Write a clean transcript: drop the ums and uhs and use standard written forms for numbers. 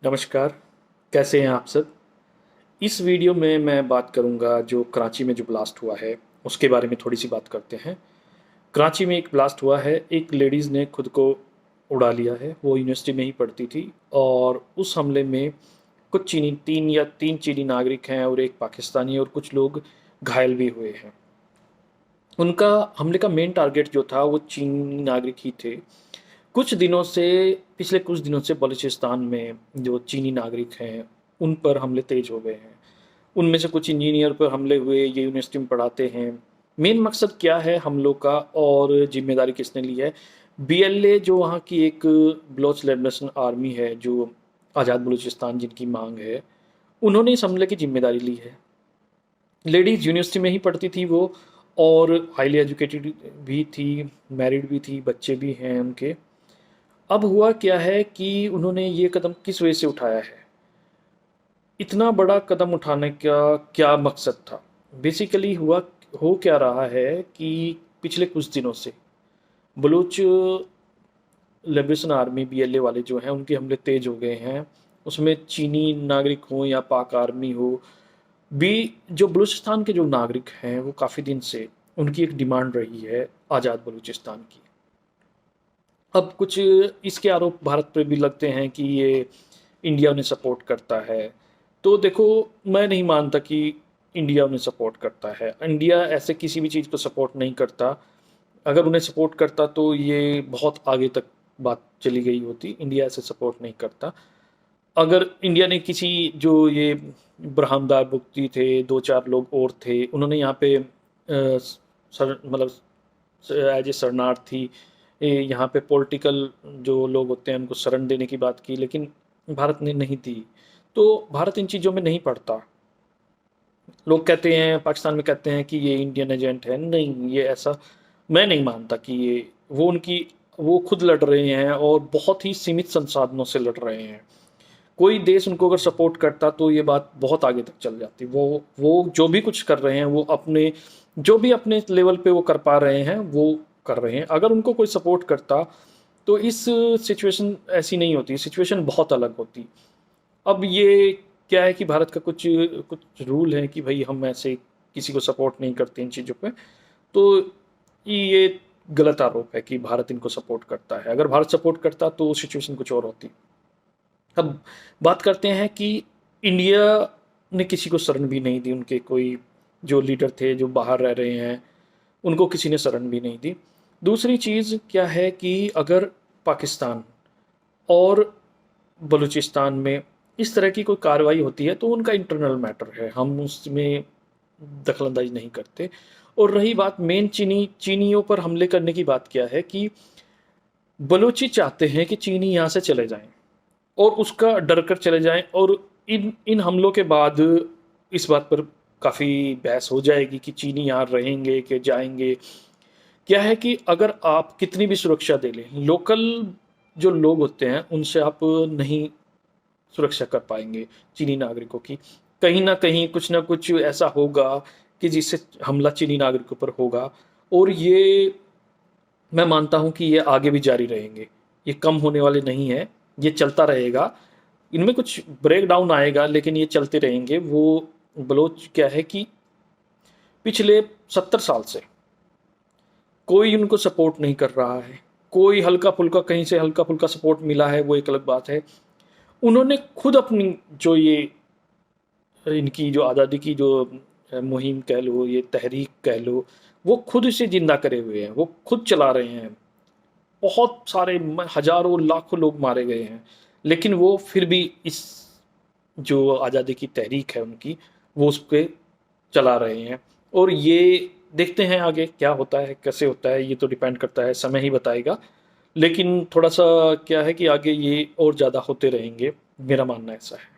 नमस्कार। कैसे हैं आप सब? इस वीडियो में मैं बात करूंगा जो कराची में जो ब्लास्ट हुआ है उसके बारे में थोड़ी सी बात करते हैं। कराची में एक ब्लास्ट हुआ है, एक लेडीज़ ने खुद को उड़ा लिया है। वो यूनिवर्सिटी में ही पढ़ती थी और उस हमले में कुछ चीनी तीन चीनी नागरिक हैं और एक पाकिस्तानी और कुछ लोग घायल भी हुए हैं। उनका हमले का मेन टारगेट जो था वो चीनी नागरिक ही थे। कुछ दिनों से पिछले कुछ दिनों से बलूचिस्तान में जो चीनी नागरिक हैं उन पर हमले तेज हो गए हैं। उनमें से कुछ इंजीनियर पर हमले हुए, ये यूनिवर्सिटी में पढ़ाते हैं। मेन मकसद क्या है हमलों का और जिम्मेदारी किसने ली है? बीएलए जो वहाँ की एक बलोच लिबरेशन आर्मी है, जो आज़ाद बलूचिस्तान जिनकी मांग है, उन्होंने इस हमले की जिम्मेदारी ली है। लेडीज़ यूनिवर्सिटी में ही पढ़ती थी वो, और हाईली एजुकेटेड भी थी, मैरिड भी थी, बच्चे भी हैं उनके। अब हुआ क्या है कि उन्होंने ये कदम किस वजह से उठाया है? इतना बड़ा कदम उठाने का क्या मकसद था? बेसिकली हुआ हो क्या रहा है कि पिछले कुछ दिनों से बलूच लिबरेशन आर्मी बीएलए वाले जो हैं उनके हमले तेज हो गए हैं। उसमें चीनी नागरिक हो या पाक आर्मी हो, भी जो बलूचिस्तान के जो नागरिक हैं वो काफ़ी दिन से उनकी एक डिमांड रही है आज़ाद बलूचिस्तान की। अब कुछ इसके आरोप भारत पे भी लगते हैं कि ये इंडिया उन्हें सपोर्ट करता है। तो देखो, मैं नहीं मानता कि इंडिया उन्हें सपोर्ट करता है। इंडिया ऐसे किसी भी चीज़ को सपोर्ट नहीं करता। अगर उन्हें सपोर्ट करता तो ये बहुत आगे तक बात चली गई होती। इंडिया ऐसे सपोर्ट नहीं करता। अगर इंडिया ने किसी जो ये ब्रह्मदार मुफ्ती थे, 2-4 लोग और थे, उन्होंने यहाँ पे सर मतलब एज ए शरणार्थी यहाँ पे पॉलिटिकल जो लोग होते हैं उनको शरण देने की बात की, लेकिन भारत ने नहीं दी। तो भारत इन चीज़ों में नहीं पड़ता। लोग कहते हैं, पाकिस्तान में कहते हैं कि ये इंडियन एजेंट है। नहीं, ये ऐसा मैं नहीं मानता कि ये वो खुद लड़ रहे हैं और बहुत ही सीमित संसाधनों से लड़ रहे हैं। कोई देश उनको अगर सपोर्ट करता तो ये बात बहुत आगे तक चल जाती। वो जो भी कुछ कर रहे हैं वो अपने जो भी अपने लेवल पे वो कर पा रहे हैं वो कर रहे हैं। अगर उनको कोई सपोर्ट करता तो इस सिचुएशन ऐसी नहीं होती, सिचुएशन बहुत अलग होती। अब ये क्या है कि भारत का कुछ कुछ रूल है कि भाई हम ऐसे किसी को सपोर्ट नहीं करते इन चीज़ों पे। तो ये गलत आरोप है कि भारत इनको सपोर्ट करता है। अगर भारत सपोर्ट करता तो सिचुएशन कुछ और होती। अब बात करते हैं कि इंडिया ने किसी को शरण भी नहीं दी। उनके कोई जो लीडर थे जो बाहर रह रहे हैं उनको किसी ने शरण भी नहीं दी। दूसरी चीज़ क्या है कि अगर पाकिस्तान और बलूचिस्तान में इस तरह की कोई कार्रवाई होती है तो उनका इंटरनल मैटर है, हम उसमें दखलंदाजी नहीं करते। और रही बात मेन चीनियों पर हमले करने की, बात क्या है कि बलूची चाहते हैं कि चीनी यहाँ से चले जाएं और उसका डर कर चले जाएं। और इन इन हमलों के बाद इस बात पर काफ़ी बहस हो जाएगी कि चीनी यहाँ रहेंगे कि जाएंगे। क्या है कि अगर आप कितनी भी सुरक्षा दे लें, लोकल जो लोग होते हैं उनसे आप नहीं सुरक्षा कर पाएंगे चीनी नागरिकों की। कहीं ना कहीं कुछ ना कुछ ऐसा होगा कि जिससे हमला चीनी नागरिकों पर होगा। और ये मैं मानता हूँ कि ये आगे भी जारी रहेंगे, ये कम होने वाले नहीं हैं, ये चलता रहेगा। इनमें कुछ ब्रेक डाउन आएगा लेकिन ये चलते रहेंगे। वो बलोच क्या है कि पिछले 70 साल से कोई उनको सपोर्ट नहीं कर रहा है। कोई हल्का फुल्का कहीं से हल्का फुल्का सपोर्ट मिला है वो एक अलग बात है। उन्होंने खुद अपनी जो ये इनकी जो आज़ादी की जो मुहिम कह लो, ये तहरीक कह लो, वो खुद इसे जिंदा करे हुए हैं, वो खुद चला रहे हैं। बहुत सारे हजारों लाखों लोग मारे गए हैं, लेकिन वो फिर भी इस जो आज़ादी की तहरीक है उनकी, वो उस पे चला रहे हैं। और ये देखते हैं आगे क्या होता है, कैसे होता है, ये तो डिपेंड करता है, समय ही बताएगा। लेकिन थोड़ा सा क्या है कि आगे ये और ज़्यादा होते रहेंगे, मेरा मानना ऐसा है।